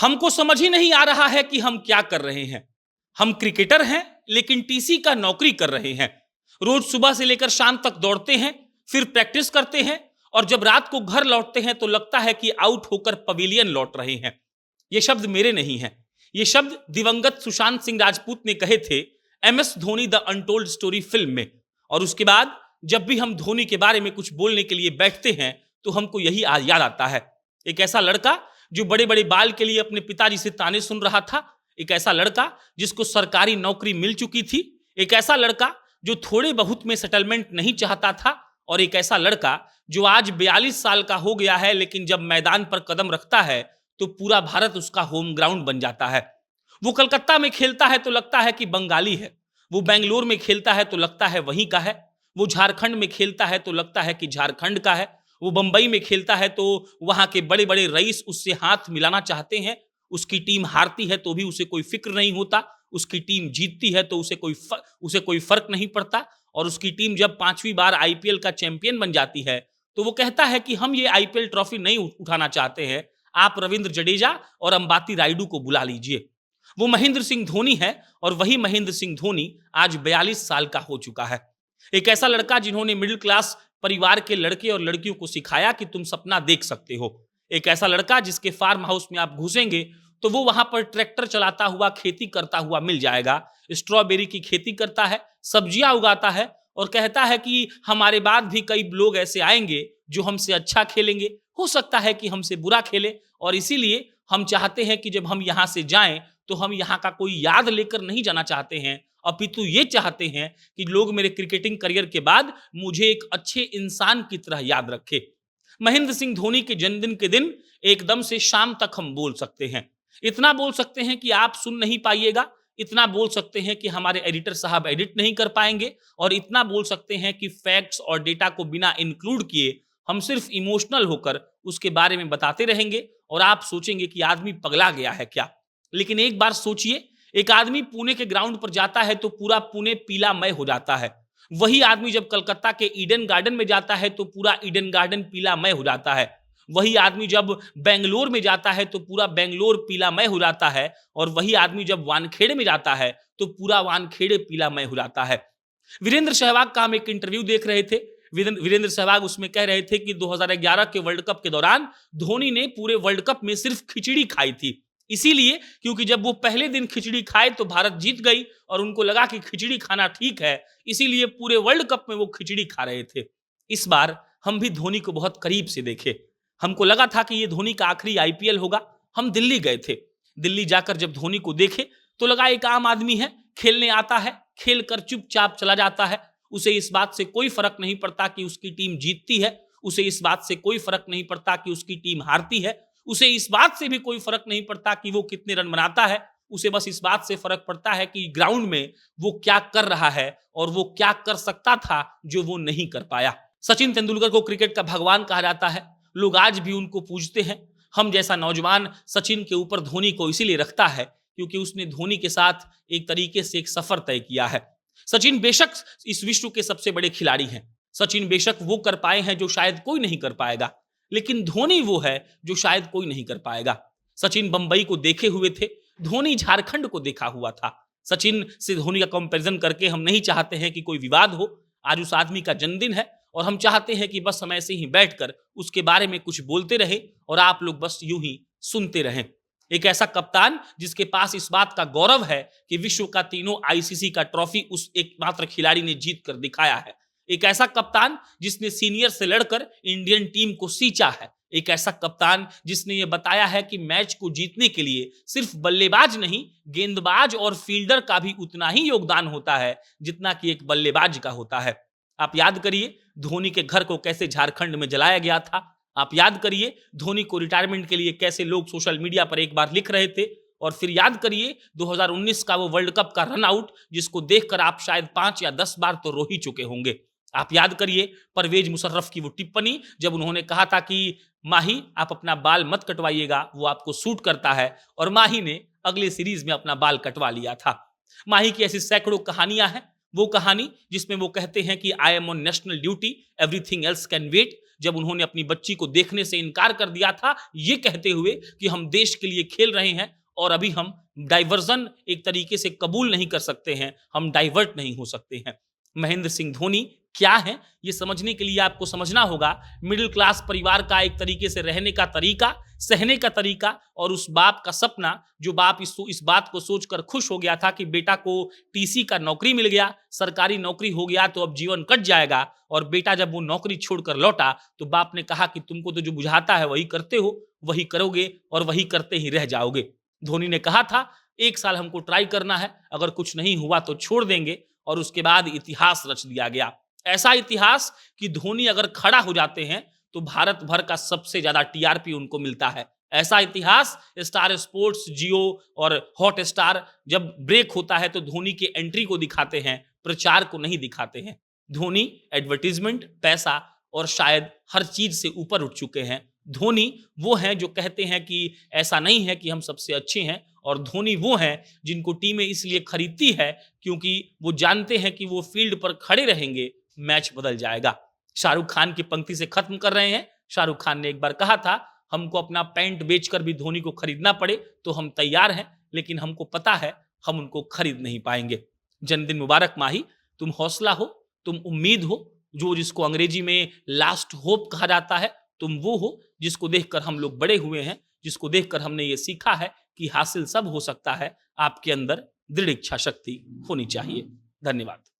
हमको समझ ही नहीं आ रहा है कि हम क्या कर रहे हैं। हम क्रिकेटर हैं लेकिन टीसी का नौकरी कर रहे हैं। रोज सुबह से लेकर शाम तक दौड़ते हैं, फिर प्रैक्टिस करते हैं और जब रात को घर लौटते हैं तो लगता है कि आउट होकर पवेलियन लौट रहे हैं। ये शब्द मेरे नहीं हैं, ये शब्द दिवंगत सुशांत सिंह राजपूत ने कहे थे MS Dhoni the untold story film में। और उसके बाद जब भी हम धोनी के बारे में कुछ बोलने के लिए बैठते हैं तो हमको यही याद आता है। एक ऐसा लड़का जो बड़े बड़े बाल के लिए अपने पिताजी से ताने सुन रहा था, एक ऐसा लड़का जिसको सरकारी नौकरी मिल चुकी थी, एक ऐसा लड़का जो थोड़े बहुत में सेटलमेंट नहीं चाहता था, और एक ऐसा लड़का जो आज 42 साल का हो गया है लेकिन जब मैदान पर कदम रखता है तो पूरा भारत उसका होम ग्राउंड बन जाता है। वो कलकत्ता में खेलता है तो लगता है कि बंगाली है, वो बेंगलोर में खेलता है तो लगता है वहीं का है, वो झारखंड में खेलता है तो लगता है कि झारखंड का है, वो बंबई में खेलता है तो वहां के बड़े बड़े रईस उससे हाथ मिलाना चाहते हैं। उसकी टीम हारती है तो भी उसे कोई फिक्र नहीं होता, उसकी टीम जीतती है तो उसे कोई फर्क नहीं पड़ता, और उसकी टीम जब 5वीं बार आईपीएल का चैंपियन बन जाती है तो वो कहता है कि हम ये आईपीएल ट्रॉफी नहीं उठाना चाहते हैं, आप रविंद्र जडेजा और अंबाती रायडू को बुला लीजिए। वो महेंद्र सिंह धोनी है, और वही महेंद्र सिंह धोनी आज 42 साल का हो चुका है। एक ऐसा लड़का जिन्होंने मिडिल क्लास परिवार के लड़के और लड़कियों को सिखाया कि तुम सपना देख सकते हो। एक ऐसा लड़का जिसके फार्म हाउस में आप घुसेंगे तो वो वहां पर ट्रैक्टर चलाता हुआ खेती करता हुआ मिल जाएगा, स्ट्रॉबेरी की खेती करता है, सब्जियां उगाता है और कहता है कि हमारे बाद भी कई लोग ऐसे आएंगे जो हमसे अच्छा खेलेंगे, हो सकता है कि हमसे बुरा खेले, और इसीलिए हम चाहते हैं कि जब हम यहाँ से जाएं तो हम यहाँ का कोई याद लेकर नहीं जाना चाहते हैं, अपितु ये चाहते हैं कि लोग मेरे क्रिकेटिंग करियर के बाद मुझे एक अच्छे इंसान की तरह याद रखे। महेंद्र सिंह धोनी के जन्मदिन के दिन एकदम से शाम तक हम बोल सकते हैं, इतना बोल सकते हैं कि आप सुन नहीं पाइएगा, इतना बोल सकते हैं कि हमारे एडिटर साहब एडिट नहीं कर पाएंगे, और इतना बोल सकते हैं कि फैक्ट्स और डेटा को बिना इंक्लूड किए हम सिर्फ इमोशनल होकर उसके बारे में बताते रहेंगे और आप सोचेंगे कि आदमी पगला गया है क्या। लेकिन एक बार सोचिए, एक आदमी पुणे के ग्राउंड पर जाता है तो पूरा पुणे पीलामय हो जाता है। वही आदमी जब कलकत्ता के ईडन गार्डन में जाता है तो पूरा ईडन गार्डन पीलामय हो जाता है। वही आदमी जब बेंगलोर में जाता है तो पूरा बेंगलोर पीलामय हो जाता है, और वही आदमी जब वानखेड़े में जाता है तो पूरा वानखेड़े पीलामय हो जाता है। वीरेंद्र सहवाग का हम एक इंटरव्यू देख रहे थे। वीरेंद्र सहवाग उसमें कह रहे थे कि 2011 के वर्ल्ड कप के दौरान धोनी ने पूरे वर्ल्ड कप में सिर्फ खिचड़ी खाई थी, इसीलिए क्योंकि जब वो पहले दिन खिचड़ी खाए तो भारत जीत गई और उनको लगा कि खिचड़ी खाना ठीक है, इसीलिए पूरे वर्ल्ड कप में वो खिचड़ी खा रहे थे। इस बार हम भी धोनी को बहुत करीब से देखे, हमको लगा था कि ये धोनी का आखिरी आईपीएल होगा। हम दिल्ली गए थे, दिल्ली जाकर जब धोनी को देखे तो लगा एक आम आदमी है, खेलने आता है, खेल कर चुपचाप चला जाता है, उसे इस बात से कोई फर्क नहीं पड़ता कि उसकी टीम जीतती है, उसे इस बात से कोई फर्क नहीं पड़ता कि उसकी टीम हारती है, उसे इस बात से भी कोई फर्क नहीं पड़ता कि वो कितने रन बनाता है, उसे बस इस बात से फर्क पड़ता है कि ग्राउंड में वो क्या कर रहा है और वो क्या कर सकता था जो वो नहीं कर पाया। सचिन तेंदुलकर को क्रिकेट का भगवान कहा जाता है, लोग आज भी उनको पूजते हैं। हम जैसा नौजवान सचिन के ऊपर धोनी को इसीलिए रखता है क्योंकि उसने धोनी के साथ एक तरीके से एक सफर तय किया है। सचिन बेशक इस विश्व के सबसे बड़े खिलाड़ी हैं, सचिन बेशक वो कर पाए हैं जो शायद कोई नहीं कर पाएगा, लेकिन धोनी वो है जो शायद कोई नहीं कर पाएगा। सचिन बंबई को देखे हुए थे, धोनी झारखंड को देखा हुआ था। सचिन से धोनी का कंपैरिजन करके हम नहीं चाहते हैं कि कोई विवाद हो। आज उस आदमी का जन्मदिन है और हम चाहते हैं कि बस हम ऐसे ही बैठकर उसके बारे में कुछ बोलते रहे और आप लोग बस यूं ही सुनते रहें। एक ऐसा कप्तान जिसके पास इस बात का गौरव है कि विश्व का तीनों आईसीसी का ट्रॉफी उस एकमात्र खिलाड़ी ने जीत कर दिखाया है। एक ऐसा कप्तान जिसने सीनियर से लड़कर इंडियन टीम को सींचा है। एक ऐसा कप्तान जिसने ये बताया है कि मैच को जीतने के लिए सिर्फ बल्लेबाज नहीं, गेंदबाज और फील्डर का भी उतना ही योगदान होता है जितना कि एक बल्लेबाज का होता है। आप याद करिए धोनी के घर को कैसे झारखंड में जलाया गया था। आप याद करिए धोनी को रिटायरमेंट के लिए कैसे लोग सोशल मीडिया पर एक बार लिख रहे थे, और फिर याद करिए 2019 का वो वर्ल्ड कप का रन आउट जिसको देखकर आप शायद 5 या 10 बार तो रो ही चुके होंगे। आप याद करिए परवेज मुशर्रफ की वो टिप्पणी जब उन्होंने कहा था कि माही आप अपना बाल मत कटवाइएगा, वो आपको सूट करता है, और माही ने अगले सीरीज में अपना बाल कटवा लिया था। माही की ऐसी सैकड़ों कहानियां हैं। वो कहानी जिसमें वो कहते हैं कि I am on national duty, everything else can wait, जब उन्होंने अपनी बच्ची को देखने से इनकार कर दिया था, ये कहते हुए कि हम देश के लिए खेल रहे हैं और अभी हम डाइवर्जन एक तरीके से कबूल नहीं कर सकते हैं, हम डाइवर्ट नहीं हो सकते हैं। महेंद्र सिंह धोनी क्या है, ये समझने के लिए आपको समझना होगा मिडिल क्लास परिवार का एक तरीके से रहने का तरीका, सहने का तरीका और उस बाप का सपना जो बाप इस बात को सोचकर खुश हो गया था कि बेटा को टीसी का नौकरी मिल गया, सरकारी नौकरी हो गया तो अब जीवन कट जाएगा। और बेटा जब वो नौकरी छोड़कर लौटा तो बाप ने कहा कि तुमको तो जो बुझाता है वही करते हो, वही करोगे और वही करते ही रह जाओगे। धोनी ने कहा था 1 साल हमको ट्राई करना है, अगर कुछ नहीं हुआ तो छोड़ देंगे और उसके बाद इतिहास रच दिया गया। ऐसा इतिहास कि धोनी अगर खड़ा हो जाते हैं तो भारत भर का सबसे ज्यादा टीआरपी उनको मिलता है। ऐसा इतिहास स्टार स्पोर्ट्स, जियो और हॉट स्टार जब ब्रेक होता है तो धोनी के एंट्री को दिखाते हैं, प्रचार को नहीं दिखाते हैं। धोनी एडवर्टीजमेंट, पैसा और शायद हर चीज से ऊपर उठ चुके हैं। धोनी वो हैं जो कहते हैं कि ऐसा नहीं है कि हम सबसे अच्छे हैं, और धोनी वो हैं जिनको टीमें इसलिए खरीदती है क्योंकि वो जानते हैं कि वो फील्ड पर खड़े रहेंगे, मैच बदल जाएगा। शाहरुख खान की पंक्ति से खत्म कर रहे हैं। शाहरुख खान ने एक बार कहा था, हमको अपना पैंट बेचकर भी धोनी को खरीदना पड़े तो हम तैयार हैं, लेकिन हमको पता है हम उनको खरीद नहीं पाएंगे। जन्मदिन मुबारक माही, तुम हौसला हो, तुम उम्मीद हो, जो जिसको अंग्रेजी में लास्ट होप कहा जाता है, तुम वो हो जिसको देखकर हम लोग बड़े हुए हैं, जिसको देखकर हमने ये सीखा है कि हासिल सब हो सकता है, आपके अंदर दृढ़ इच्छा शक्ति होनी चाहिए। धन्यवाद।